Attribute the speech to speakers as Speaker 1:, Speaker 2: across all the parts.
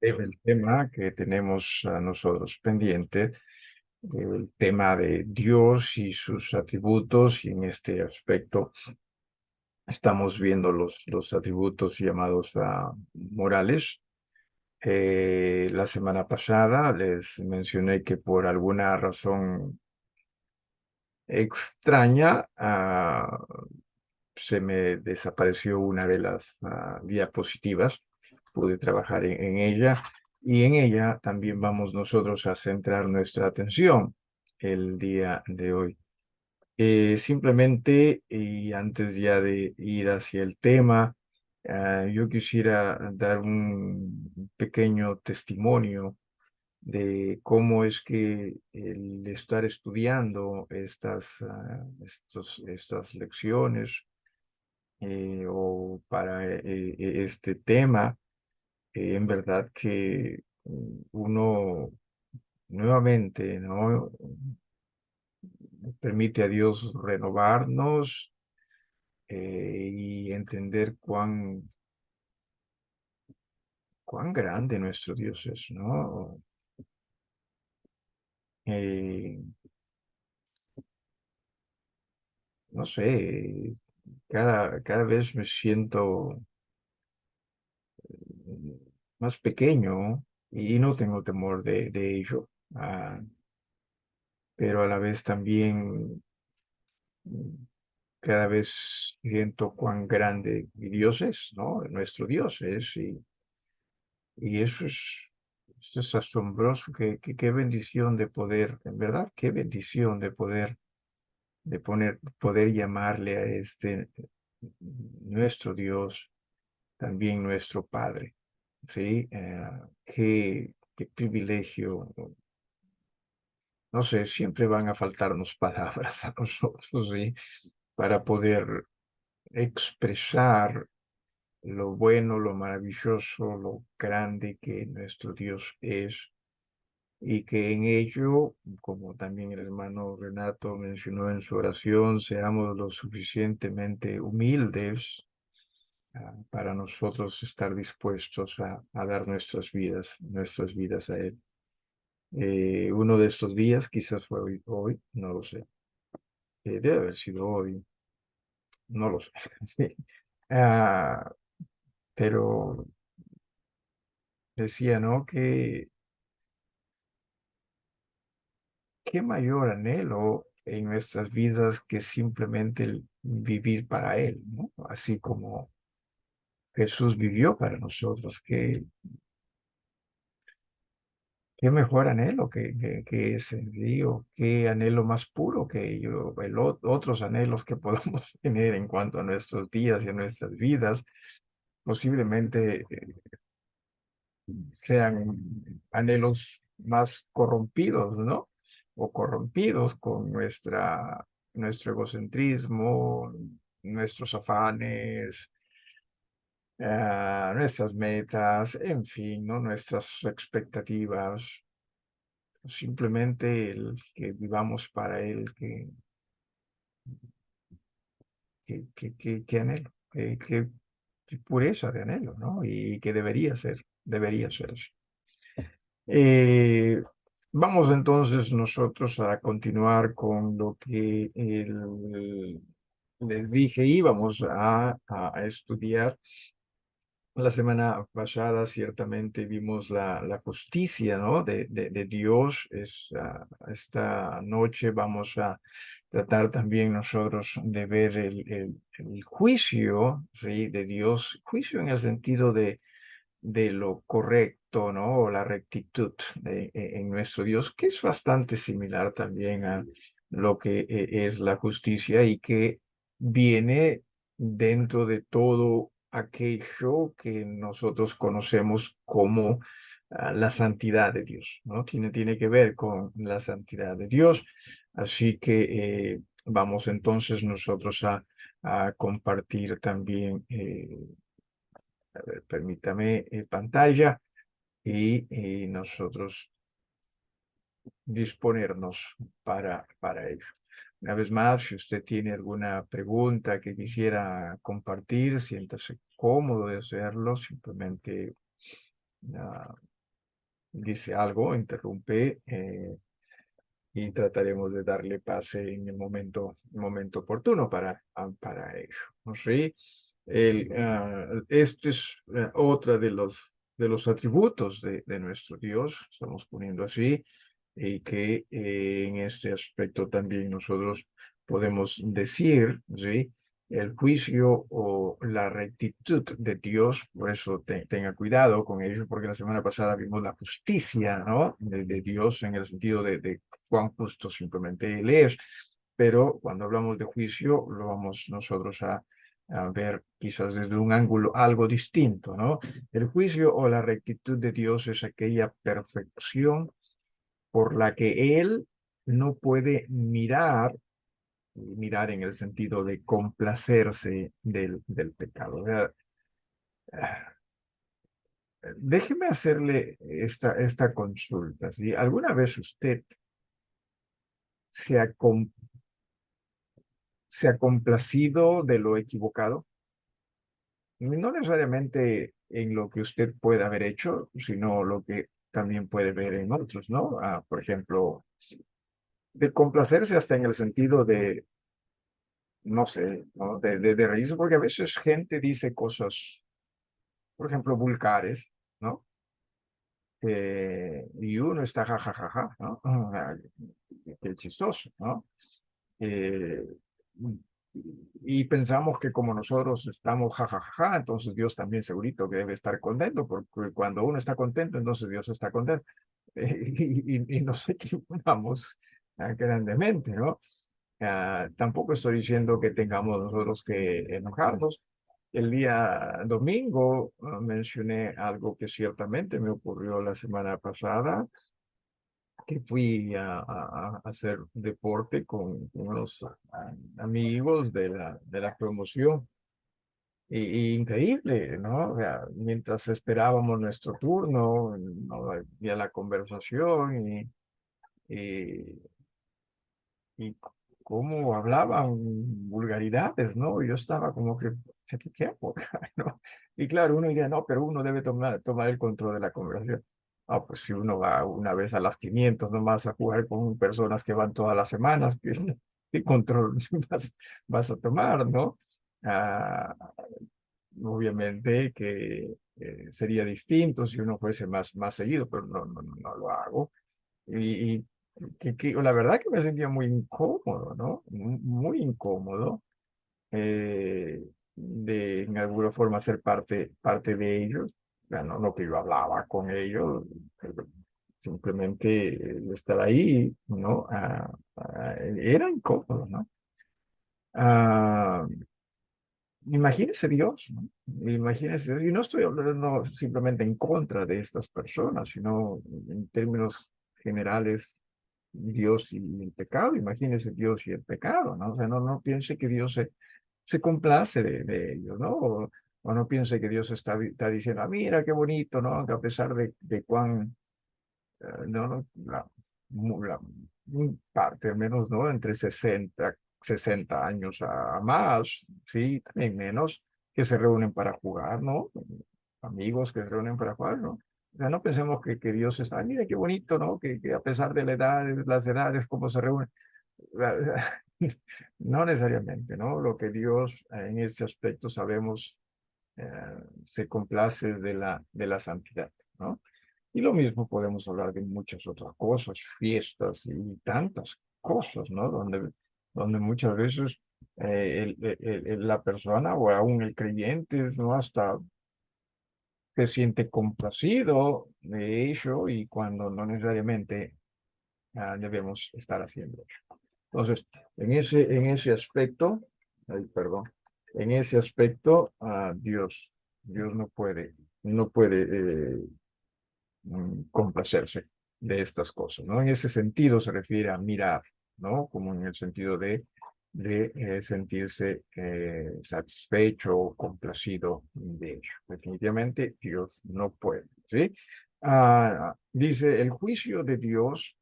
Speaker 1: el tema que tenemos a nosotros pendiente, el tema de Dios y sus atributos, y en este aspecto estamos viendo los atributos llamados morales. La semana pasada les mencioné que por alguna razón extraña, se me desapareció una de las diapositivas. Pude trabajar en ella, y en ella también vamos nosotros a centrar nuestra atención el día de hoy. Simplemente, y antes ya de ir hacia el tema, yo quisiera dar un pequeño testimonio de cómo es que el estar estudiando estas lecciones, o para este tema, en verdad que uno nuevamente, ¿no? Permite a Dios renovarnos, y entender cuán grande nuestro Dios es, ¿no? Eh, no sé, cada vez me siento más pequeño, y no tengo temor de ello, pero a la vez también mm, cada vez siento cuán grande mi Dios es, ¿no? Nuestro Dios es, y eso es asombroso. Qué bendición de poder, en verdad, qué bendición de poder llamarle a nuestro Dios, también nuestro Padre, ¿sí? Qué privilegio. No sé, siempre van a faltarnos palabras a nosotros, ¿sí? Para poder expresar lo bueno, lo maravilloso, lo grande que nuestro Dios es, y que en ello, como también el hermano Renato mencionó en su oración, seamos lo suficientemente humildes, para nosotros estar dispuestos a dar nuestras vidas a Él. Uno de estos días, quizás fue hoy, no lo sé. Debe haber sido hoy, no lo sé. Sí. Ah, pero decía, ¿no? Que qué mayor anhelo en nuestras vidas que simplemente el vivir para Él, ¿no? Así como Jesús vivió para nosotros. Qué mejor anhelo que ese, digo, qué anhelo más puro que ello, otros anhelos que podamos tener en cuanto a nuestros días y a nuestras vidas, posiblemente sean anhelos más corrompidos, ¿no? O corrompidos con nuestro egocentrismo, nuestros afanes, nuestras metas, en fin, ¿no? Nuestras expectativas. Simplemente el que vivamos para Él, que anhelo, qué pureza de anhelo, ¿no? Y que debería ser así. Eh, Vamos entonces nosotros a continuar con lo que les dije, íbamos a estudiar. La semana pasada ciertamente vimos la justicia, ¿no? De Dios. Esta noche vamos a tratar también nosotros de ver el juicio, ¿sí? De Dios, juicio en el sentido de lo correcto, ¿no? O la rectitud en nuestro Dios, que es bastante similar también a lo que es la justicia, y que viene dentro de todo aquello que nosotros conocemos como la santidad de Dios, ¿no? Tiene que ver con la santidad de Dios. Así que vamos entonces nosotros a compartir también. A ver, permítame pantalla, y nosotros disponernos para ello. Una vez más, si usted tiene alguna pregunta que quisiera compartir, siéntase cómodo de hacerlo. Simplemente dice algo, interrumpe, y trataremos de darle pase en el momento oportuno para ello, ¿no? Sí, este es otra de los atributos de nuestro Dios, estamos poniendo así, y que en este aspecto también nosotros podemos decir, ¿sí? El juicio o la rectitud de Dios, por eso tenga cuidado con ello, porque la semana pasada vimos la justicia, ¿no? De Dios en el sentido de cuán justo simplemente Él es, pero cuando hablamos de juicio lo vamos nosotros a ver quizás desde un ángulo algo distinto, ¿no? El juicio o la rectitud de Dios es aquella perfección por la que Él no puede mirar en el sentido de complacerse del pecado. O sea, déjeme hacerle esta consulta, ¿sí? ¿Alguna vez usted se ha, se ha complacido de lo equivocado? No necesariamente en lo que usted puede haber hecho, sino lo que también puede ver en otros, ¿no? Por ejemplo, de complacerse hasta en el sentido de, no sé, ¿no? De reírse, porque a veces gente dice cosas, por ejemplo, vulgares, ¿no? Y uno está jajajaja, ¿no? Qué chistoso, ¿no? Eh, y pensamos que como nosotros estamos jajajaja, entonces Dios también segurito que debe estar contento, porque cuando uno está contento, entonces Dios está contento. Y nos equivocamos grandemente, ¿no? Tampoco estoy diciendo que tengamos nosotros que enojarnos. El día domingo mencioné algo que ciertamente me ocurrió la semana pasada, que fui a hacer deporte con unos amigos de la promoción. Y increíble, ¿no? O sea, mientras esperábamos nuestro turno, ¿no? Había la conversación y y cómo hablaban vulgaridades, ¿no? Yo estaba como que, ¿qué época, no? Y claro, uno diría, no, pero uno debe tomar el control de la conversación. Ah, pues si uno va una vez a las 500 nomás a jugar con personas que van todas las semanas, ¿qué control vas a tomar, no? Ah, obviamente que sería distinto si uno fuese más seguido, pero no lo hago. Y la verdad que me sentía muy incómodo, ¿no? Muy incómodo de en alguna forma ser parte de ellos. Ya no que yo hablaba con ellos, pero simplemente estar ahí, ¿no? Era incómodo, ¿no? Ah, Imagínese Dios, ¿no? Imagínese, y no estoy hablando simplemente en contra de estas personas, sino en términos generales, Dios y el pecado. Imagínese Dios y el pecado, ¿no? O sea, no piense que Dios se complace de ellos, ¿no? O no piense que Dios está diciendo, mira qué bonito, ¿no? Que a pesar de cuán, no, la parte al menos, ¿no? Entre 60 años a más, sí, también menos, que se reúnen para jugar, ¿no? Amigos que se reúnen para jugar, ¿no? O sea, no pensemos que Dios está, mira qué bonito, ¿no? Que a pesar de las edades, cómo se reúnen. No necesariamente, ¿no? Lo que Dios en este aspecto sabemos se complace de la santidad, ¿no? Y lo mismo podemos hablar de muchas otras cosas, fiestas y tantas cosas, ¿no? Donde muchas veces la persona o aún el creyente, ¿no? Hasta se siente complacido de ello y cuando no necesariamente debemos estar haciendo eso. Entonces, en ese aspecto, ay, perdón, en ese aspecto, Dios no puede complacerse de estas cosas, ¿no? En ese sentido se refiere a mirar, ¿no? Como en el sentido de sentirse satisfecho o complacido de ello. Definitivamente Dios no puede, ¿sí? Dice, el juicio de Dios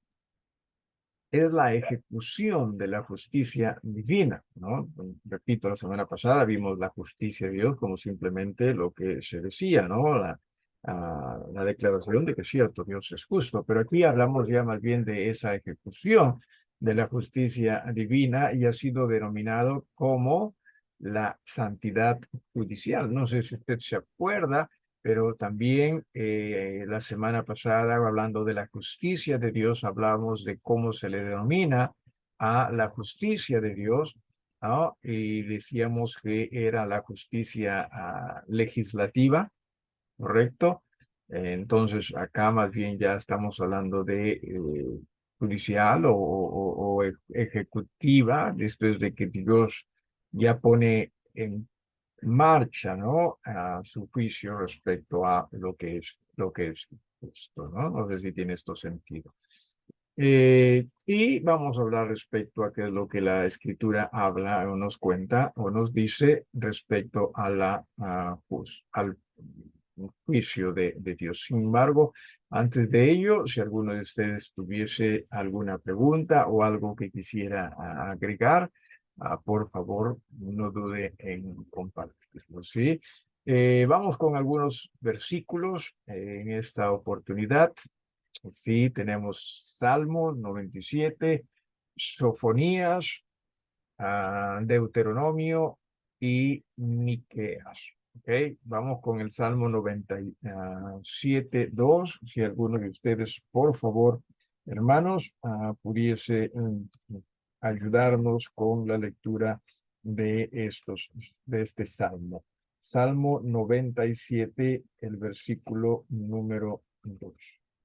Speaker 1: es la ejecución de la justicia divina, ¿no? Repito, la semana pasada vimos la justicia de Dios como simplemente lo que se decía, ¿no? la declaración de que cierto, Dios es justo, pero aquí hablamos ya más bien de esa ejecución de la justicia divina y ha sido denominado como la santidad judicial. No sé si usted se acuerda, pero también la semana pasada, hablando de la justicia de Dios, hablamos de cómo se le denomina a la justicia de Dios, ¿no? Y decíamos que era la justicia legislativa, ¿correcto? Entonces, acá más bien ya estamos hablando de judicial o ejecutiva, después de que Dios ya pone en marcha, ¿no? A su juicio respecto a lo que es justo, ¿no? No sé si tiene esto sentido. Y vamos a hablar respecto a qué es lo que la escritura habla o nos cuenta o nos dice respecto a al juicio de Dios. Sin embargo, antes de ello, si alguno de ustedes tuviese alguna pregunta o algo que quisiera agregar, por favor, no dude en compartirlo, ¿sí? Vamos con algunos versículos en esta oportunidad. Sí, tenemos Salmo 97, Sofonías, Deuteronomio y Miqueas. ¿Ok? Vamos con el Salmo 97, 2. Si alguno de ustedes, por favor, hermanos, pudiese ayudarnos con la lectura de este Salmo. Salmo 97, el versículo número 2.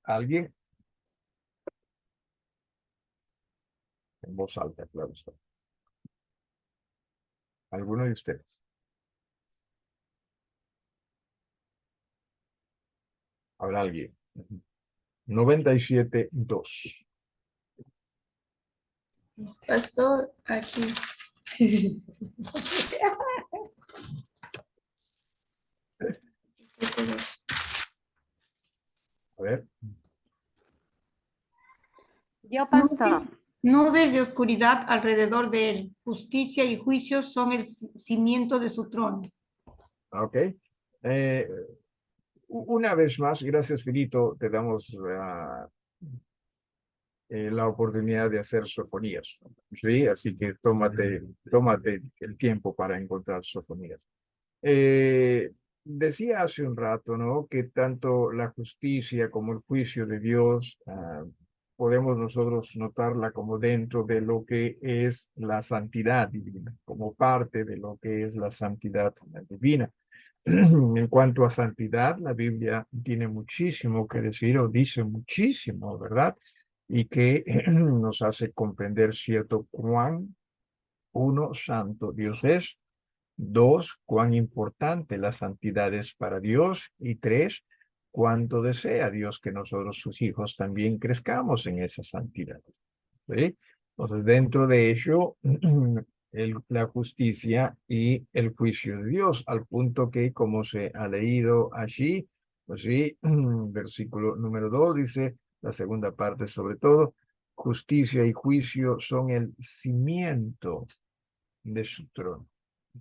Speaker 1: ¿Alguien? En voz alta, claro está. ¿Alguno de ustedes? ¿Habrá alguien? 97, 2.
Speaker 2: Pastor, aquí.
Speaker 1: A ver.
Speaker 3: Yo, pastor.
Speaker 2: Nubes de oscuridad alrededor de él. Justicia y juicio son el cimiento de su trono.
Speaker 1: Ok. Una vez más, gracias, Filito, te damos la oportunidad de hacer sofonías. ¿Sí? Así que tómate el tiempo para encontrar sofonías. Decía hace un rato, ¿no? Que tanto la justicia como el juicio de Dios podemos nosotros notarla como dentro de lo que es la santidad divina, como parte de lo que es la santidad divina. En cuanto a santidad, la Biblia tiene muchísimo que decir o dice muchísimo, ¿verdad? Y que nos hace comprender cierto cuán uno santo Dios es. Dos, cuán importante la santidad es para Dios. Y tres, cuánto desea Dios que nosotros, sus hijos, también crezcamos en esa santidad. ¿Sí? Entonces, dentro de ello, la justicia y el juicio de Dios, al punto que, como se ha leído allí, pues sí, versículo número 2 dice, la segunda parte sobre todo, justicia y juicio son el cimiento de su trono,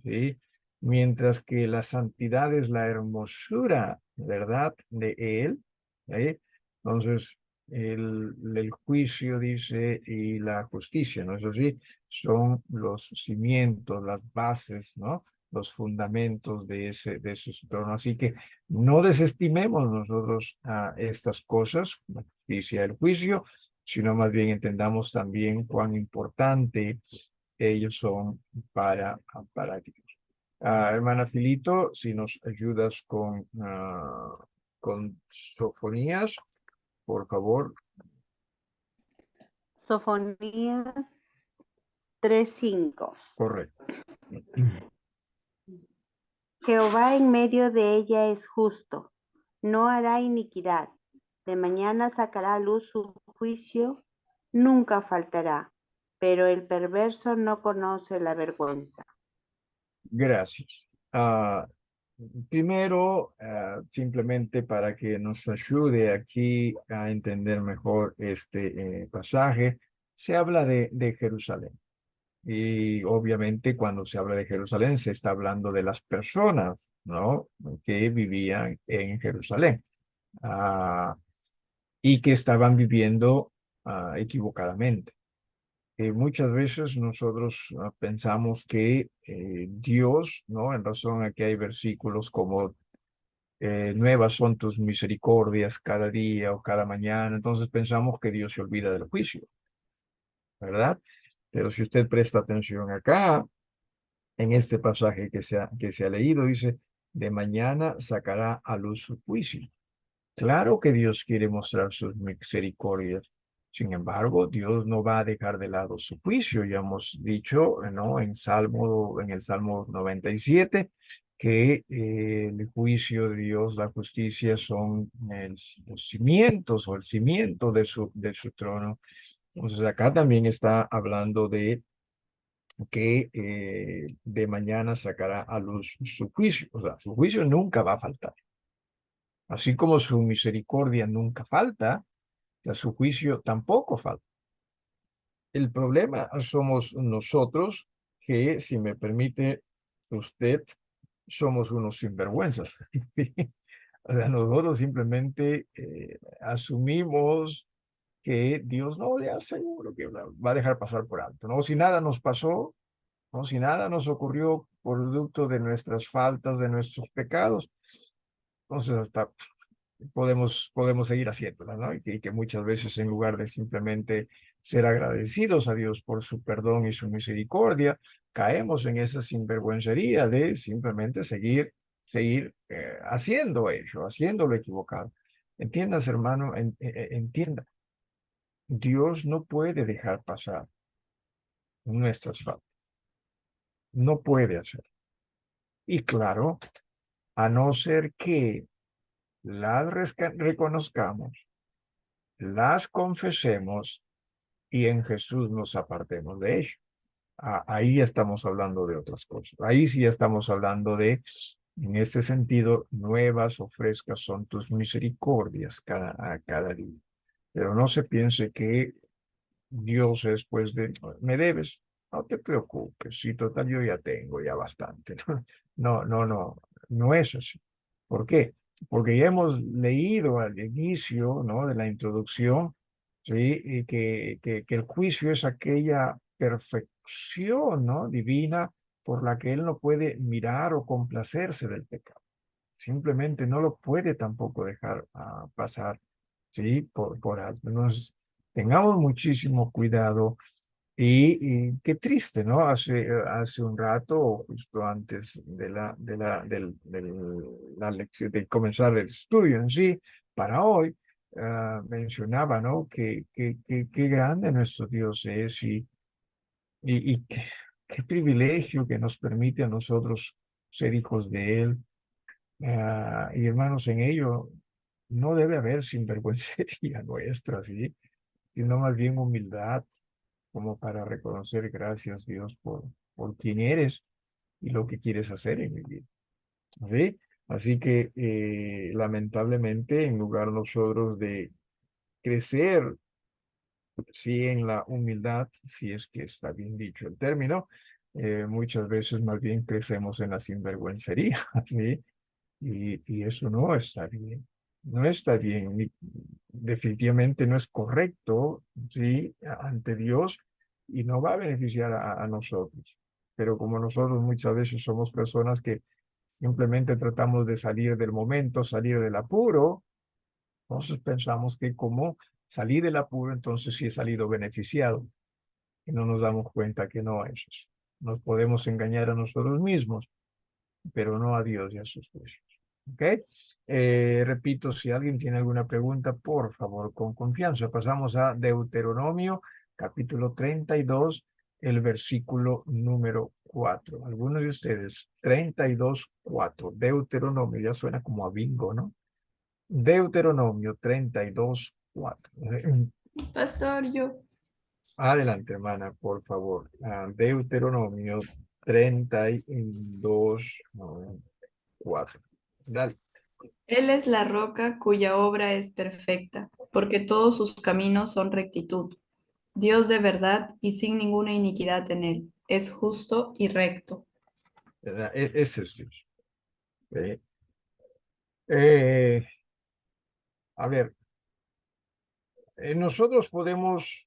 Speaker 1: ¿sí? Mientras que la santidad es la hermosura, ¿verdad?, de él, ¿sí? Entonces, el juicio dice y la justicia, ¿no es así? Son los cimientos, las bases, ¿no? Los fundamentos de su trono. Así que no desestimemos nosotros a estas cosas, la justicia y el juicio, sino más bien entendamos también cuán importante ellos son para Dios. Hermana Filito, si nos ayudas con sofonías, por favor.
Speaker 3: Sofonías 3:5.
Speaker 1: Correcto.
Speaker 3: Jehová en medio de ella es justo, no hará iniquidad. De mañana sacará a luz su juicio, nunca faltará, pero el perverso no conoce la vergüenza.
Speaker 1: Gracias. Primero, simplemente para que nos ayude aquí a entender mejor este pasaje, se habla de Jerusalén. Y obviamente cuando se habla de Jerusalén se está hablando de las personas, ¿no? Que vivían en Jerusalén. ah, y que estaban viviendo equivocadamente. Muchas veces nosotros pensamos que Dios, ¿no? En razón a que hay versículos como nuevas son tus misericordias cada día o cada mañana, entonces pensamos que Dios se olvida del juicio, ¿verdad? Pero si usted presta atención acá, en este pasaje que se ha leído, dice, de mañana sacará a luz su juicio. Claro que Dios quiere mostrar sus misericordias. Sin embargo, Dios no va a dejar de lado su juicio. Ya hemos dicho, ¿no? En el Salmo 97, que el juicio de Dios, la justicia son los cimientos o el cimiento de su trono. Entonces acá también está hablando de que de mañana sacará a luz su juicio. O sea, su juicio nunca va a faltar. Así como su misericordia nunca falta, su juicio tampoco falta. El problema somos nosotros que, si me permite usted, somos unos sinvergüenzas. O sea, nosotros simplemente asumimos que Dios no, ya seguro que va a dejar pasar por alto, ¿no? Si nada nos pasó, ¿no? Si nada nos ocurrió producto de nuestras faltas, de nuestros pecados, entonces hasta podemos seguir haciéndolas, ¿no? Y que muchas veces en lugar de simplemente ser agradecidos a Dios por su perdón y su misericordia, caemos en esa sinvergüencería de simplemente seguir haciendo ello, haciendo lo equivocado. Entiendas, hermano, entienda, Dios no puede dejar pasar nuestras faltas, no puede hacer. Y claro, a no ser que las reconozcamos, las confesemos y en Jesús nos apartemos de ello. Ahí ya estamos hablando de otras cosas. Ahí sí ya estamos hablando de, en este sentido, nuevas o frescas son tus misericordias a cada día. Pero no se piense que Dios es pues de, me debes, no te preocupes, si total yo ya tengo ya bastante. No, no, no, no es así. ¿Por qué? Porque ya hemos leído al inicio, ¿no? De la introducción, ¿sí? Y que el juicio es aquella perfección, ¿no? Divina por la que Él no puede mirar o complacerse del pecado. Simplemente no lo puede tampoco dejar pasar, ¿sí? Por alto. Entonces, tengamos muchísimo cuidado y qué triste, ¿no? Hace un rato, o justo antes la lección, de comenzar el estudio en sí, para hoy, mencionaba, ¿no? Qué grande nuestro Dios es y qué privilegio que nos permite a nosotros ser hijos de Él. Y hermanos, en ello no debe haber sinvergüencería nuestra, ¿sí? Sino más bien humildad como para reconocer gracias Dios por quién eres y lo que quieres hacer en mi vida. ¿Sí? Así que lamentablemente en lugar nosotros de crecer, sí, en la humildad, si es que está bien dicho el término, muchas veces más bien crecemos en la sinvergüencería, ¿sí? Y eso no está bien. No está bien, definitivamente no es correcto, ¿sí? Ante Dios y no va a beneficiar a nosotros. Pero como nosotros muchas veces somos personas que simplemente tratamos de salir del momento, salir del apuro, entonces pensamos que como salí del apuro, entonces sí he salido beneficiado. Y no nos damos cuenta que no es eso. Nos podemos engañar a nosotros mismos, pero no a Dios y a sus juicios. ¿Ok? Repito, si alguien tiene alguna pregunta, por favor, con confianza. Pasamos a Deuteronomio, capítulo 32, el versículo número 4. Algunos de ustedes, 32, 4. Deuteronomio, ya suena como a bingo, ¿no? Deuteronomio 32, 4.
Speaker 4: Pastor, yo.
Speaker 1: Adelante, hermana, por favor. Deuteronomio 32, 4. Dale.
Speaker 4: Él es la roca cuya obra es perfecta, porque todos sus caminos son rectitud. Dios de verdad y sin ninguna iniquidad en él. Es justo y recto.
Speaker 1: Ese es Dios. Eh, eh, A ver, nosotros podemos,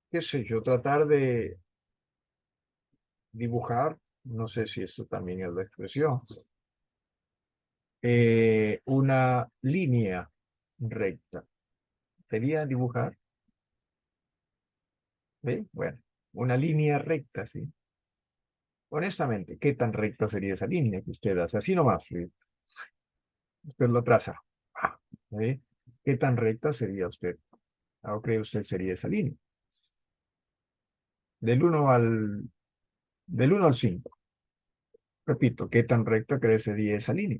Speaker 1: qué sé yo, tratar de dibujar, no sé si esto también es la expresión, una línea recta. ¿Sería dibujar? ¿Sí? Bueno, una línea recta, ¿sí? Honestamente, ¿qué tan recta sería esa línea que usted hace? Así nomás, ¿sí? Usted lo traza. Ah, ¿sí? ¿Qué tan recta sería usted? ¿O cree usted sería esa línea? Del del 1 al 5. Repito, ¿qué tan recta cree sería esa línea?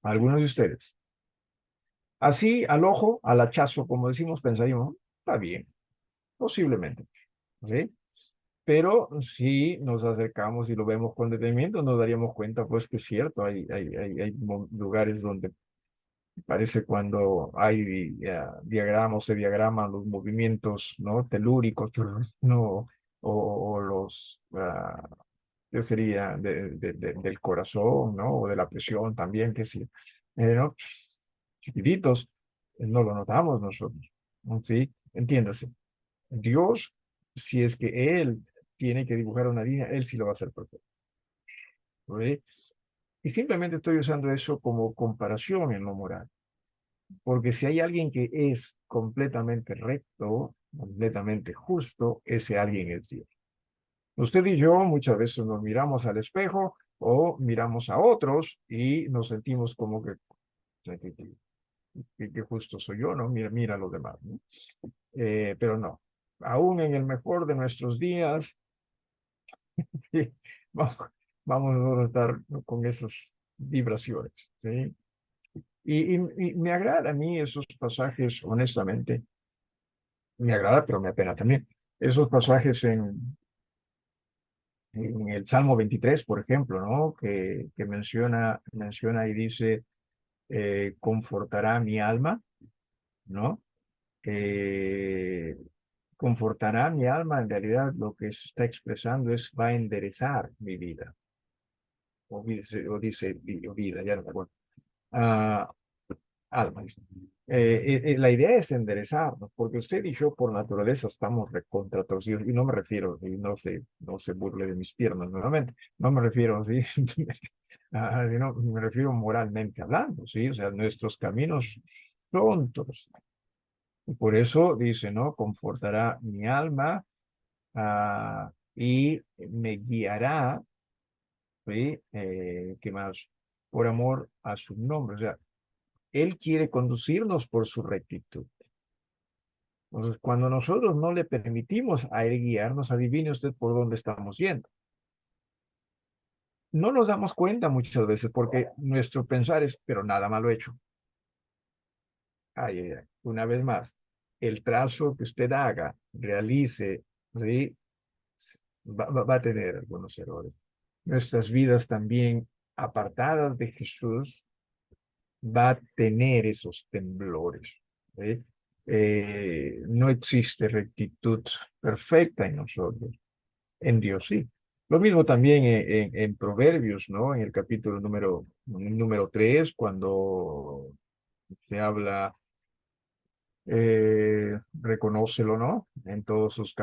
Speaker 1: Algunos de ustedes. Así, al ojo, al hachazo, como decimos, pensaríamos, está bien, posiblemente, ¿sí? Pero si nos acercamos y lo vemos con detenimiento, nos daríamos cuenta, pues, que es cierto, hay lugares donde parece cuando hay diagramas, se diagraman los movimientos, ¿no? Telúricos, ¿no? O los, ¿qué sería? Del corazón, ¿no? O de la presión también, que sí, ¿no? Chiquititos, no lo notamos nosotros, ¿no? ¿Sí? Entiéndase. Dios, si es que Él tiene que dibujar una línea, Él sí lo va a hacer perfecto. ¿Sí? Y simplemente estoy usando eso como comparación en lo moral. Porque si hay alguien que es completamente recto, completamente justo, ese alguien es Dios. Usted y yo muchas veces nos miramos al espejo o miramos a otros y nos sentimos como que justo soy yo, ¿no? Mira, mira a los demás, ¿no? Pero no, aún en el mejor de nuestros días, sí, vamos, vamos a estar con esas vibraciones, ¿sí? Y me agrada a mí esos pasajes, honestamente, me agrada, pero me apena también. Esos pasajes en el Salmo 23, por ejemplo, ¿no? Que menciona y dice, confortará mi alma, ¿no? Eh, confortará mi alma, en realidad lo que se está expresando es va a enderezar mi vida, o vida, ya no me acuerdo. Ah, alma. Dice. La idea es enderezarnos, porque usted y yo por naturaleza estamos recontratorcidos, y no me refiero, y no se burle de mis piernas nuevamente, no me refiero así, simplemente, sino me refiero moralmente hablando, ¿sí? O sea, nuestros caminos son torcidos. Y por eso dice, ¿no? Confortará mi alma y me guiará, ¿sí? ¿Qué más? Por amor a su nombre. O sea, Él quiere conducirnos por su rectitud. Entonces, cuando nosotros no le permitimos a Él guiarnos, adivine usted por dónde estamos yendo. No nos damos cuenta muchas veces porque nuestro pensar es, pero nada malo hecho. Ay, ay, ay. Una vez más, el trazo que usted haga, realice, ¿sí? Va a tener algunos errores. Nuestras vidas también apartadas de Jesús va a tener esos temblores. ¿Sí? No existe rectitud perfecta en nosotros, en Dios sí. Lo mismo también en Proverbios, ¿no? En el capítulo número 3, cuando se habla, reconócelo, ¿no? En todos tus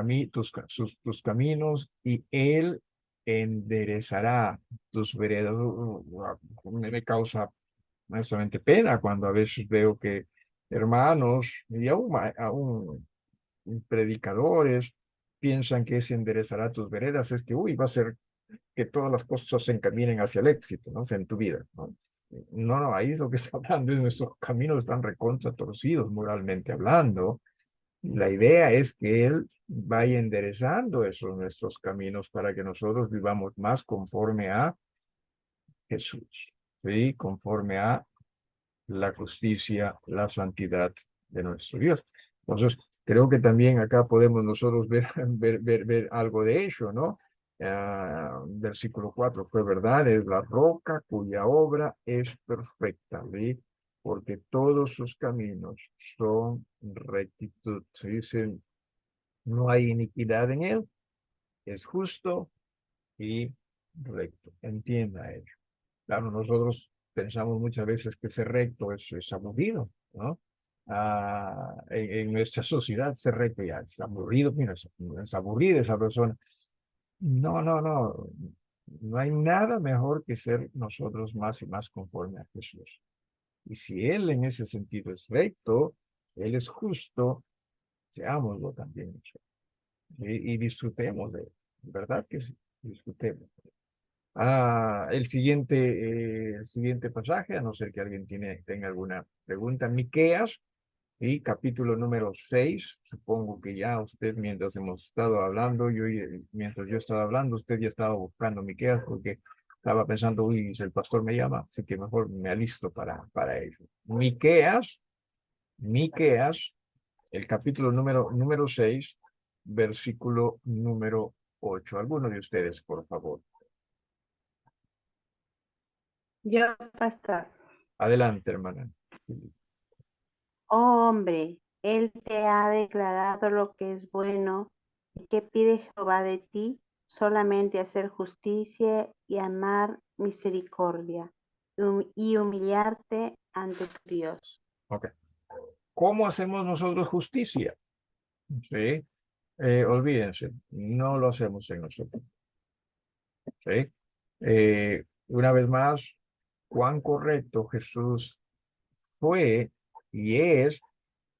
Speaker 1: caminos y Él enderezará tus veredas. Me causa honestamente pena cuando a veces veo que hermanos y aún predicadores piensan que ese enderezará tus veredas, es que, uy, va a ser que todas las cosas se encaminen hacia el éxito, ¿no? O sea, en tu vida, ¿no? No, no, ahí es lo que está hablando, es nuestros caminos están recontra torcidos moralmente hablando. La idea es que Él vaya enderezando esos nuestros caminos para que nosotros vivamos más conforme a Jesús, ¿sí? Conforme a la justicia, la santidad de nuestro Dios. Entonces, creo que también acá podemos nosotros ver, ver algo de ello, ¿no? Versículo 4, fue verdad, es la roca cuya obra es perfecta, ¿sí? Porque todos sus caminos son rectitud. Se dice, no hay iniquidad en él, es justo y recto. Entienda ello. Claro, nosotros pensamos muchas veces que ser recto es aburrido, ¿no? En nuestra sociedad ser recto ya es aburrido, mira, es aburrida esa persona. No, no, no. No hay nada mejor que ser nosotros más y más conforme a Jesús. Y si Él en ese sentido es recto, Él es justo, seámoslo también nosotros. Y disfrutemos de él. ¿Verdad que sí? Disfrutemos. El siguiente pasaje, a no ser que alguien tenga alguna pregunta, Miqueas, y capítulo número 6. Supongo que ya usted, mientras hemos estado hablando, mientras yo estaba hablando, usted ya estaba buscando Miqueas porque estaba pensando, uy, si el pastor me llama, así que mejor me alisto para ello. Miqueas, el capítulo número 6, versículo número 8. Alguno de ustedes, por favor.
Speaker 3: Yo, pastor.
Speaker 1: Adelante, hermana.
Speaker 3: Oh hombre, Él te ha declarado lo que es bueno. ¿Y qué pide Jehová de ti? Solamente hacer justicia y amar misericordia y humillarte ante Dios.
Speaker 1: Ok. ¿Cómo hacemos nosotros justicia? Sí. Olvídense, no lo hacemos en nosotros. ¿Sí? Una vez más, cuán correcto Jesús fue y es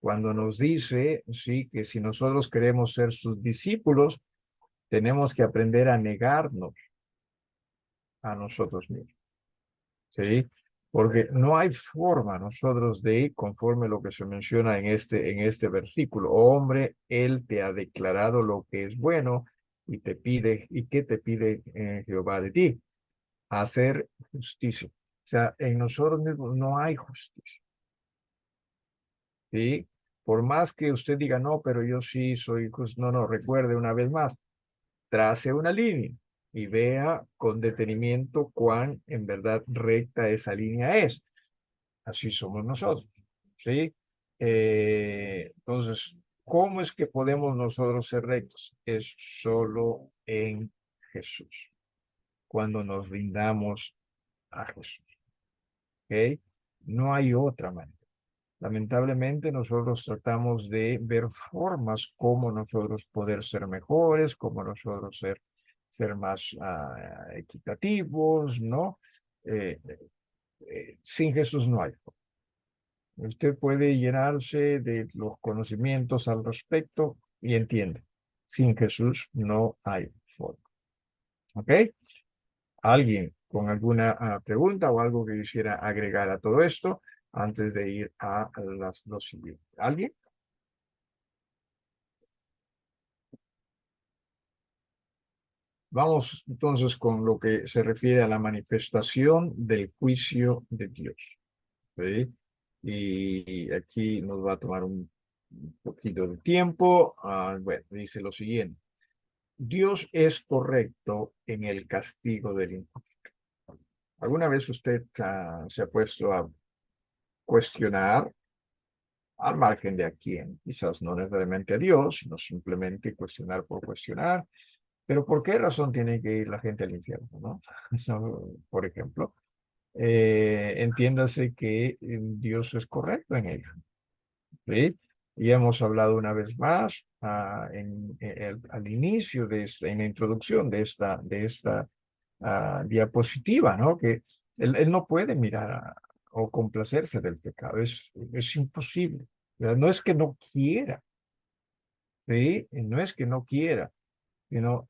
Speaker 1: cuando nos dice, sí, que si nosotros queremos ser sus discípulos, tenemos que aprender a negarnos a nosotros mismos, ¿sí? Porque no hay forma nosotros de, conforme lo que se menciona en este versículo, hombre, Él te ha declarado lo que es bueno y te pide, ¿y qué te pide Jehová de ti? Hacer justicia. O sea, en nosotros mismos no hay justicia, ¿sí? Por más que usted diga, no, pero yo sí soy justo, no, no, recuerde una vez más, trace una línea y vea con detenimiento cuán en verdad recta esa línea es. Así somos nosotros, ¿sí? Entonces, ¿cómo es que podemos nosotros ser rectos? Es solo en Jesús, cuando nos rindamos a Jesús, ¿ok? No hay otra manera. Lamentablemente nosotros tratamos de ver formas como nosotros poder ser mejores, como nosotros ser más equitativos, ¿no? Eh, Sin Jesús no hay forma. Usted puede llenarse de los conocimientos al respecto y entiende. Sin Jesús no hay forma. ¿Ok? ¿Alguien con alguna pregunta o algo que quisiera agregar a todo esto antes de ir a los siguientes? ¿Alguien? Vamos entonces con lo que se refiere a la manifestación del juicio de Dios. ¿Sí? Y aquí nos va a tomar un poquito de tiempo. Bueno, dice lo siguiente. Dios es correcto en el castigo del injusto. ¿Alguna vez usted se ha puesto a cuestionar, al margen de a quién? Quizás no necesariamente a Dios, sino simplemente cuestionar por cuestionar. Pero ¿por qué razón tiene que ir la gente al infierno, no? Por ejemplo, entiéndase que Dios es correcto en ello, ¿sí? Y hemos hablado una vez más al inicio en la introducción de esta diapositiva, ¿no? Que él no puede mirar o complacerse del pecado, es imposible. No es que no quiera, ¿sí? No es que no quiera, sino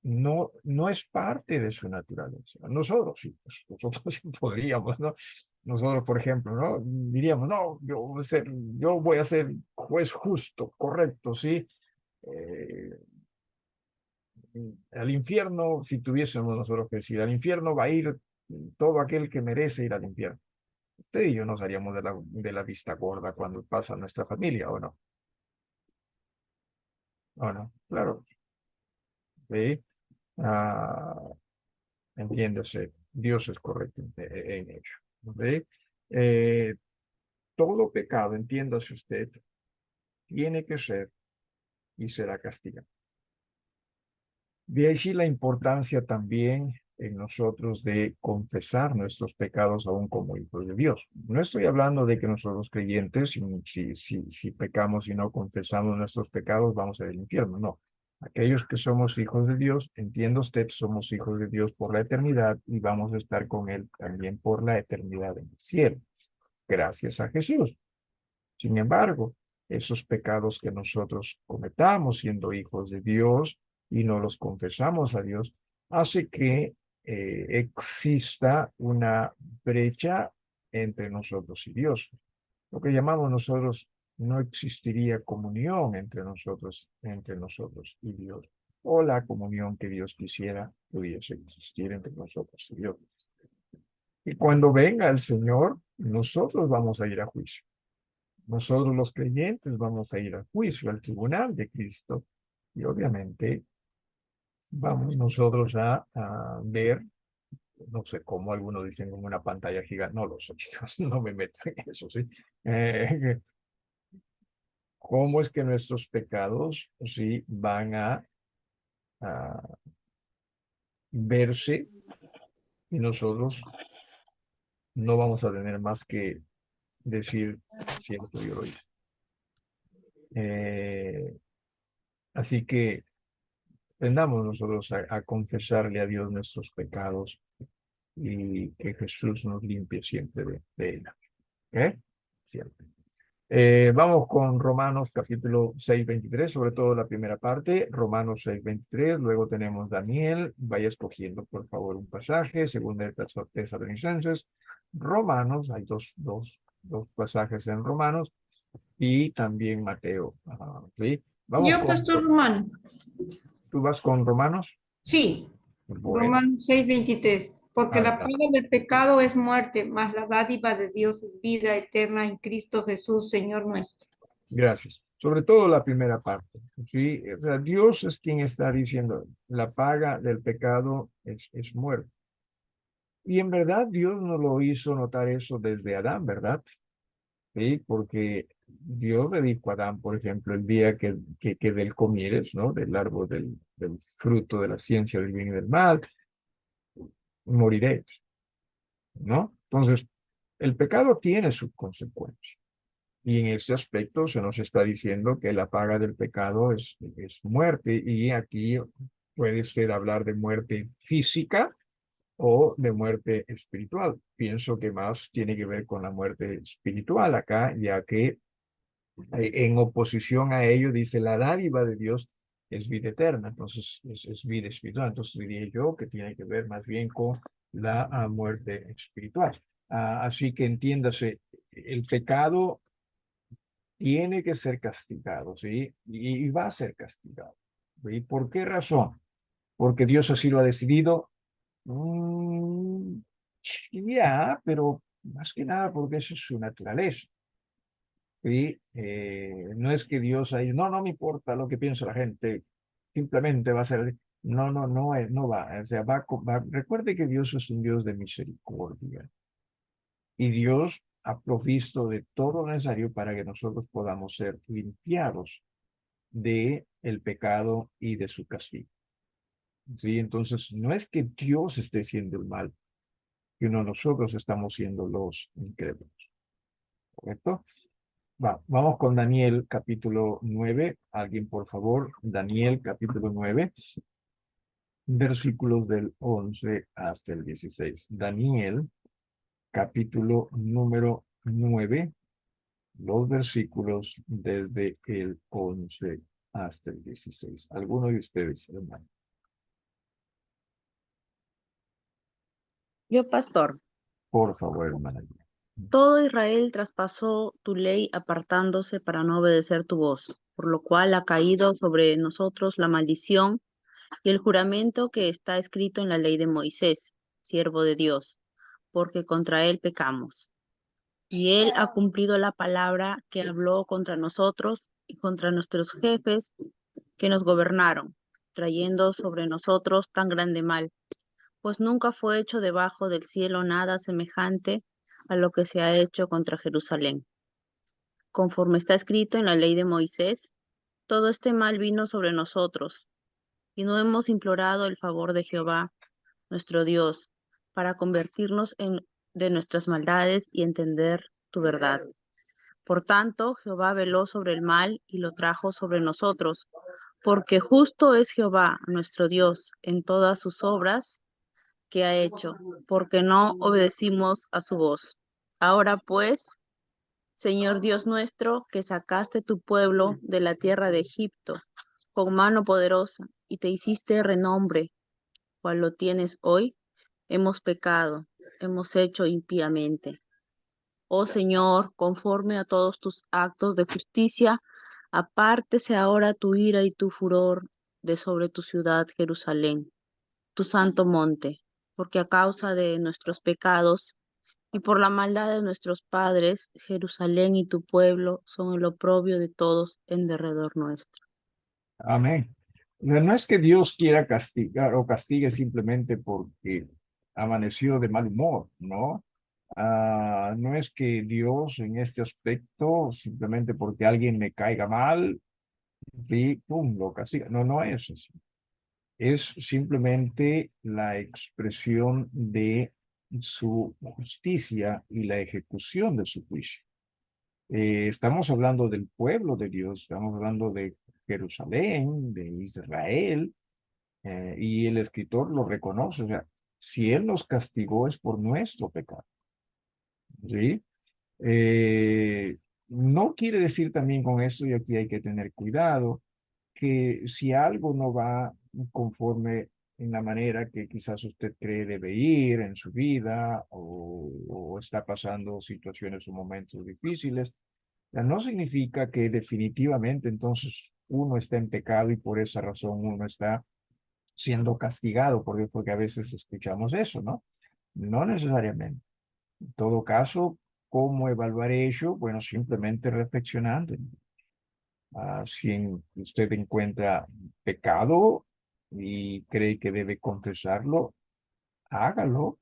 Speaker 1: no es parte de su naturaleza. Nosotros sí, pues, nosotros sí podríamos, ¿no? Nosotros, por ejemplo, ¿no? Diríamos, no, yo voy a ser juez justo, correcto, ¿sí? Eh, Al infierno, si tuviésemos nosotros que decir, al infierno va a ir todo aquel que merece ir al infierno. Usted y yo nos haríamos de la vista gorda cuando pasa a nuestra familia, ¿o no? ¿O no? Claro, ¿sí? Ah, Entiéndase, Dios es correcto en ello. ¿Ve? Eh, Todo pecado, entiéndase usted, tiene que ser y será castigado. De allí la importancia también en nosotros de confesar nuestros pecados aún como hijos de Dios. No estoy hablando de que nosotros creyentes, si pecamos y no confesamos nuestros pecados, vamos al infierno. No. Aquellos que somos hijos de Dios, entienda usted, somos hijos de Dios por la eternidad y vamos a estar con Él también por la eternidad en el cielo. Gracias a Jesús. Sin embargo, esos pecados que nosotros cometamos siendo hijos de Dios y no los confesamos a Dios, hace que exista una brecha entre nosotros y Dios. Lo que llamamos nosotros, no existiría comunión entre nosotros y Dios, o la comunión que Dios quisiera pudiese existir entre nosotros y Dios. Y cuando venga el Señor, nosotros vamos a ir a juicio. Nosotros los creyentes vamos a ir al juicio, al tribunal de Cristo, y obviamente vamos nosotros a ver, no sé cómo algunos dicen como una pantalla gigante, no lo sé, no me meto en eso, ¿sí? ¿Cómo es que nuestros pecados, sí, van a verse y nosotros no vamos a tener más que decir, cierto, yo lo hice? Así que aprendamos nosotros a confesarle a Dios nuestros pecados y que Jesús nos limpie siempre de él. ¿Eh? Siempre. Vamos con Romanos capítulo 6:23, sobre todo la primera parte, Romanos 6:23, luego tenemos Daniel, vaya escogiendo por favor un pasaje, segunda de Tesalonicenses, Romanos, hay dos pasajes en Romanos, y también Mateo. ¿Sí? Vamos
Speaker 2: Yo, Pastor Romano.
Speaker 1: ¿Tú vas con Romanos?
Speaker 2: Sí,
Speaker 1: Bueno,
Speaker 2: Romanos 6:23. Porque la
Speaker 1: adelante.
Speaker 2: paga del pecado es muerte, mas la dádiva de Dios es vida eterna en Cristo Jesús, Señor nuestro.
Speaker 1: Gracias. Sobre todo la primera parte. ¿Sí? O sea, Dios es quien está diciendo, la paga del pecado es muerte. Y en verdad Dios nos lo hizo notar eso desde Adán, ¿verdad? Sí, porque Dios le dijo a Adán, por ejemplo, el día que de él comieres, ¿no? Del árbol del fruto de la ciencia del bien y del mal, moriréis, ¿no? Entonces, el pecado tiene sus consecuencias. Y en este aspecto se nos está diciendo que la paga del pecado es muerte. Y aquí puede usted hablar de muerte física o de muerte espiritual. Pienso que más tiene que ver con la muerte espiritual acá, ya que en oposición a ello dice la dádiva de Dios es vida eterna, entonces es vida espiritual. Entonces diría yo que tiene que ver más bien con la muerte espiritual. Así que entiéndase, el pecado tiene que ser castigado, ¿sí? Y va a ser castigado. ¿Y por qué razón? Porque Dios así lo ha decidido. Mm, ya, pero más que nada porque eso es su naturaleza. ¿Sí? No es que Dios ahí, no me importa lo que piensa la gente, simplemente va a ser, no va, o sea, recuerde que Dios es un Dios de misericordia. Y Dios ha provisto de todo lo necesario para que nosotros podamos ser limpiados de el pecado y de su castigo. ¿Sí? Entonces, no es que Dios esté haciendo el mal, sino nosotros estamos siendo los incrédulos. ¿Correcto? Vamos con Daniel capítulo 9. Alguien, por favor, Daniel capítulo 9, versículos del 11 hasta el 16. Daniel capítulo número 9, los versículos desde el 11 hasta el 16. ¿Alguno de ustedes, hermano?
Speaker 5: Yo, pastor,
Speaker 1: Por favor, hermana.
Speaker 5: todo Israel traspasó tu ley apartándose para no obedecer tu voz, por lo cual ha caído sobre nosotros la maldición y el juramento que está escrito en la ley de Moisés, siervo de Dios, porque contra él pecamos. Y él ha cumplido la palabra que habló contra nosotros y contra nuestros jefes que nos gobernaron, trayendo sobre nosotros tan grande mal, pues nunca fue hecho debajo del cielo nada semejante a lo que se ha hecho contra Jerusalén. Conforme está escrito en la ley de Moisés, todo este mal vino sobre nosotros, y no hemos implorado el favor de Jehová, nuestro Dios, para convertirnos de nuestras maldades y entender tu verdad. Por tanto, Jehová veló sobre el mal y lo trajo sobre nosotros, porque justo es Jehová, nuestro Dios, en todas sus obras que ha hecho, porque no obedecimos a su voz. Ahora pues, Señor Dios nuestro, que sacaste tu pueblo de la tierra de Egipto con mano poderosa y te hiciste renombre, cual lo tienes hoy, hemos pecado, hemos hecho impíamente. Oh Señor, conforme a todos tus actos de justicia, apártese ahora tu ira y tu furor de sobre tu ciudad Jerusalén, tu santo monte, porque a causa de nuestros pecados y por la maldad de nuestros padres, Jerusalén y tu pueblo son el oprobio de todos en derredor nuestro.
Speaker 1: Amén. No es que Dios quiera castigar o castigue simplemente porque amaneció de mal humor, ¿no? No es que Dios en este aspecto, simplemente porque alguien me caiga mal, y pum, lo castiga. No, no es así. Es simplemente la expresión de su justicia y la ejecución de su juicio. Estamos hablando del pueblo de Dios, estamos hablando de Jerusalén, de Israel, y el escritor lo reconoce. O sea, si Él nos castigó es por nuestro pecado, ¿sí? Eh, no quiere decir también con esto, y aquí hay que tener cuidado, que si algo no va conforme en la manera que quizás usted cree debe ir en su vida o está pasando situaciones o momentos difíciles, ya no significa que definitivamente entonces uno está en pecado y por esa razón uno está siendo castigado, porque a veces escuchamos eso, ¿no? No necesariamente. En todo caso, ¿cómo evaluar ello? Bueno, simplemente reflexionando. Si usted encuentra pecado y cree que debe confesarlo, hágalo,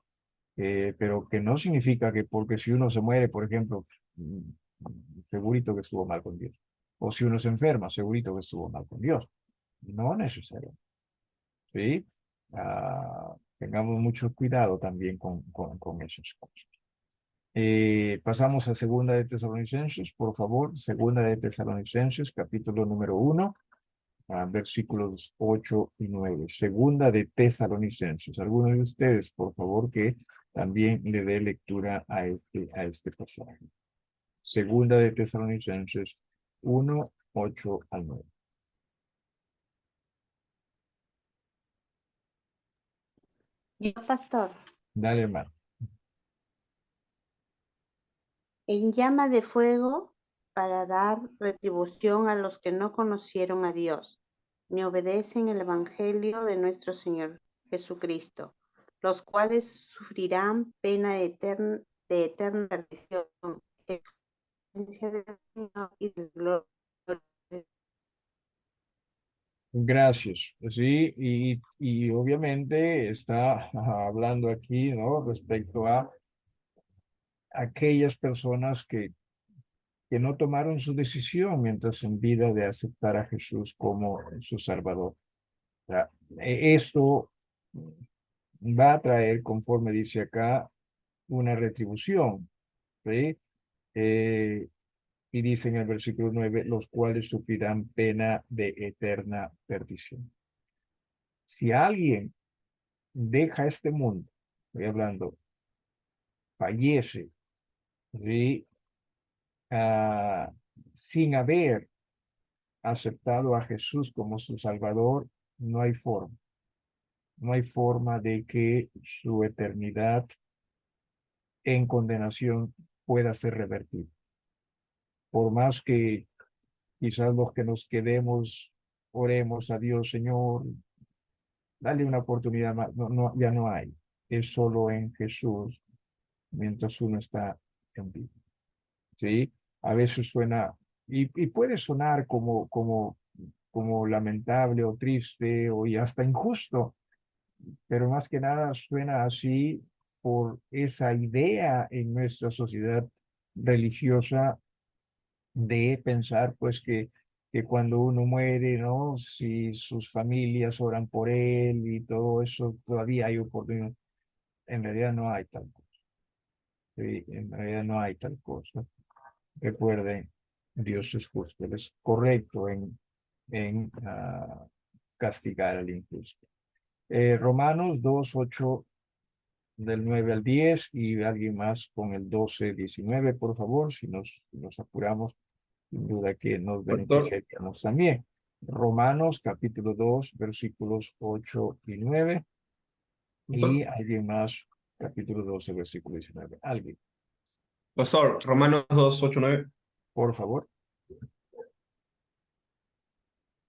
Speaker 1: pero que no significa que porque si uno se muere, por ejemplo, mm, segurito que estuvo mal con Dios. O si uno se enferma, segurito que estuvo mal con Dios. No necesariamente, ¿sí? Tengamos mucho cuidado también con esas cosas. Pasamos a Segunda de Tesalonicenses, por favor. Segunda de Tesalonicenses, capítulo número 1, versículos 8 y 9. Segunda de Tesalonicenses. Alguno de ustedes, por favor, que también le dé lectura a este pasaje. Segunda de Tesalonicenses 1, 8 al 9.
Speaker 3: Yo, pastor,
Speaker 1: Dale, hermano.
Speaker 3: en llama de fuego para dar retribución a los que no conocieron a Dios, ni obedecen el Evangelio de nuestro Señor Jesucristo, los cuales sufrirán pena de eterna perdición, existencia del Señor y de gloria.
Speaker 1: Gracias. Sí, y obviamente está hablando aquí, ¿no? Respecto a aquellas personas que no tomaron su decisión mientras en vida de aceptar a Jesús como su Salvador. O sea, esto va a traer, conforme dice acá, una retribución, ¿sí? Eh, y dice en el versículo 9, los cuales sufrirán pena de eterna perdición. Si alguien deja este mundo, estoy hablando, fallece, ¿sí? Ah, sin haber aceptado a Jesús como su Salvador, no hay forma. No hay forma de que su eternidad en condenación pueda ser revertida. Por más que quizás los que nos quedemos, oremos a Dios, Señor, dale una oportunidad más. No, no, ya no hay. Es solo en Jesús mientras uno está en vida. ¿Sí? A veces suena, y puede sonar como lamentable o triste o y hasta injusto, pero más que nada suena así por esa idea en nuestra sociedad religiosa de pensar pues que que cuando uno muere, ¿no? Si sus familias oran por él y todo eso, todavía hay oportunidad. En realidad no hay tal cosa. ¿Sí? En realidad no hay tal cosa. Recuerden, Dios es justo, Él es correcto en castigar al injusto. Romanos 2:8 del 9 al 10 y alguien más con el 12-19, por favor, si nos apuramos, sin duda que nos
Speaker 6: Pastor,
Speaker 1: beneficiaríamos también. Romanos capítulo 2, versículos 8 y 9 y
Speaker 6: pastor,
Speaker 1: alguien más, capítulo 12, versículo 19. Alguien,
Speaker 6: pastor, Romanos 2, 8, 9.
Speaker 1: por favor.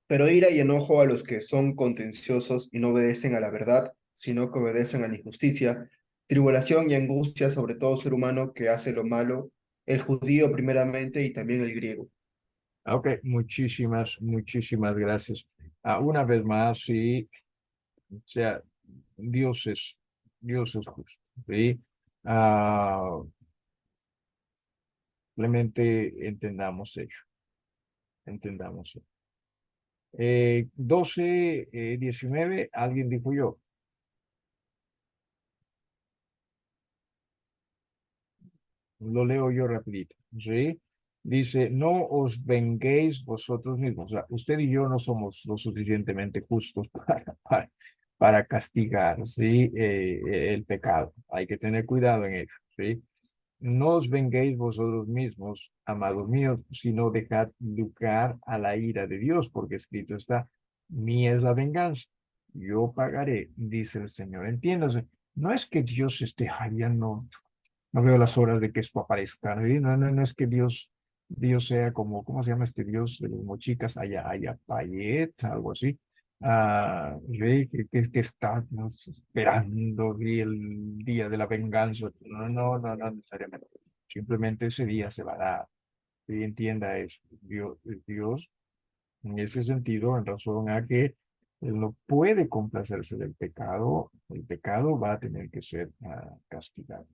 Speaker 6: Pero ira y enojo a los que son contenciosos y no obedecen a la verdad, sino que obedecen a la injusticia, tribulación y angustia sobre todo ser humano que hace lo malo, el judío primeramente y también el griego.
Speaker 1: Ok, muchísimas gracias. Una vez más, sí, o sea, Dios es, Dios es justo, ¿sí? Ah, Simplemente entendamos ello, entendamos ello. 12, 19, alguien dijo yo. Lo leo yo rapidito, ¿sí? Dice, no os venguéis vosotros mismos. O sea, usted y yo no somos lo suficientemente justos para castigar, ¿sí? El pecado. Hay que tener cuidado en ello, ¿sí? No os venguéis vosotros mismos, amados míos, sino dejad lugar a la ira de Dios, porque escrito está, mía es la venganza, yo pagaré, dice el Señor. Entiéndase, no es que Dios esté, ay, ya no veo las horas de que esto aparezca, ¿no? No es que Dios sea como, ¿cómo se llama este Dios de los mochicas? Payet, algo así. ¿Sí? Que está, ¿no?, esperando, ¿sí?, el día de la venganza. No necesariamente. Simplemente ese día se va a dar. ¿Sí? Entienda eso. Dios, en ese sentido, en razón a que Él no puede complacerse del pecado, el pecado va a tener que ser castigado.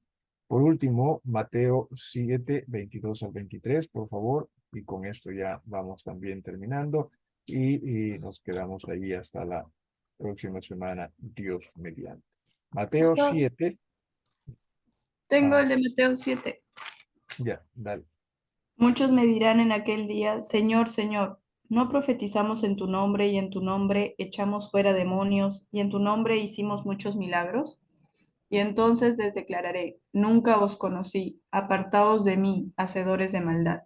Speaker 1: Por último, Mateo 7, 22 al 23, por favor, y con esto ya vamos también terminando y nos quedamos ahí hasta la próxima semana, Dios mediante. Mateo
Speaker 4: Pastor,
Speaker 1: 7,
Speaker 4: tengo
Speaker 1: ah,
Speaker 4: el de Mateo 7.
Speaker 1: ya, dale.
Speaker 4: Muchos me dirán en aquel día, Señor, Señor, ¿no profetizamos en tu nombre y en tu nombre echamos fuera demonios y en tu nombre hicimos muchos milagros? Y entonces les declararé, nunca os conocí, apartaos de mí, hacedores de maldad.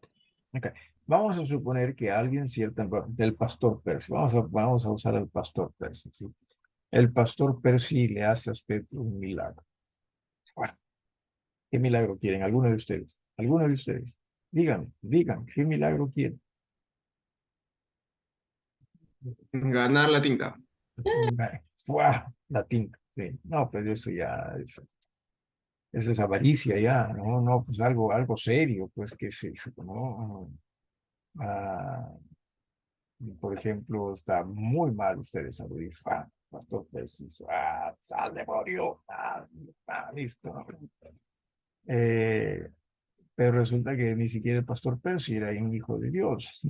Speaker 1: Ok. Vamos a suponer que alguien cierta del pastor Percy, vamos a usar el pastor Percy, ¿sí? El pastor Percy le hace a usted un milagro. Bueno, ¿qué milagro quieren? ¿Alguno de ustedes? ¿Alguno de ustedes? Digan, ¿qué milagro quieren?
Speaker 6: Ganar la tinta.
Speaker 1: ¡Fua! La tinta. Sí. No, pues eso es avaricia ya, ¿no? No, pues algo serio, pues qué sé yo, ¿no? Ah, por ejemplo, está muy mal ustedes abrir, pastor, pues, sal demonio, listo. Eh, pero resulta que ni siquiera el pastor Percy era un hijo de Dios.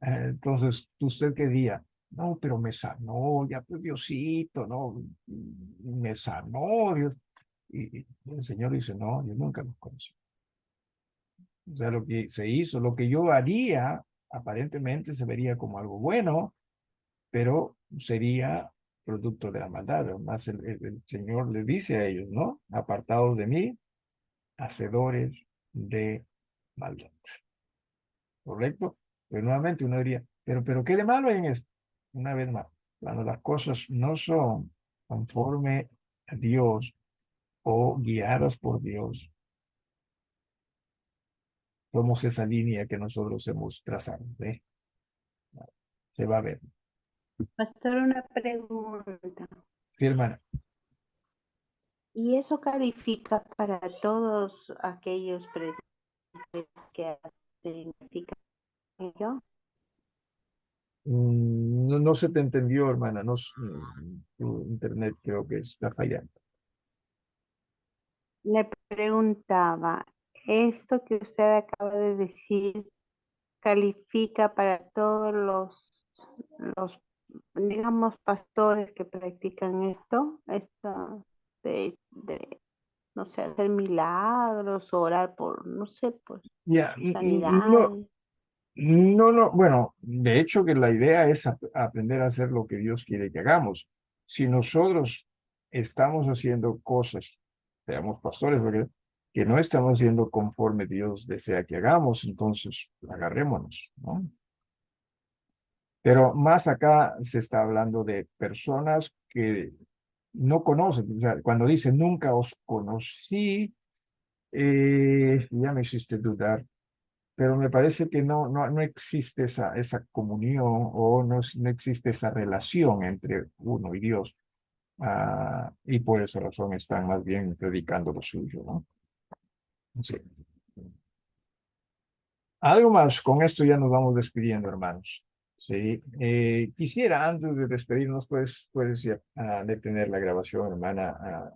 Speaker 1: Entonces, ¿usted qué día? No, pero me sanó, ya pues Diosito, ¿no? Me sanó Dios. Y el Señor dice, no, yo nunca los conocí. O sea, lo que se hizo, lo que yo haría, aparentemente se vería como algo bueno, pero sería producto de la maldad. Además, el Señor les dice a ellos, ¿no? Apartados de mí, hacedores de maldad. ¿Correcto? Pero nuevamente uno diría, pero ¿qué de malo hay en esto? Una vez más, cuando las cosas no son conforme a Dios o guiadas por Dios, somos esa línea que nosotros hemos trazado, ¿ve? Se va a ver.
Speaker 3: Pastor, una pregunta.
Speaker 1: Sí, hermana.
Speaker 3: ¿Y eso califica para todos aquellos predicadores que hacen yo?
Speaker 1: No se te entendió, hermana. No, tu internet creo que está fallando.
Speaker 3: Le preguntaba, esto que usted acaba de decir, califica para todos los, digamos, pastores que practican esto de, no sé, hacer milagros, orar por, no sé, por
Speaker 1: Ya,
Speaker 3: sanidad.
Speaker 1: no, bueno, de hecho que la idea es aprender a hacer lo que Dios quiere que hagamos. Si nosotros estamos haciendo cosas, seamos pastores, ¿verdad?, que no estamos haciendo conforme Dios desea que hagamos, entonces agarrémonos, ¿no? Pero más acá se está hablando de personas que no conocen, o sea, cuando dice nunca os conocí, ya me hiciste dudar, pero me parece que no existe esa comunión o no existe esa relación entre uno y Dios. Y por esa razón están más bien predicando lo suyo, ¿no? Sí. Algo más, con esto ya nos vamos despidiendo, hermanos. Sí, quisiera antes de despedirnos, pues, puedes ya, detener la grabación, hermana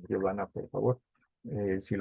Speaker 1: Giovanna, por favor. Si la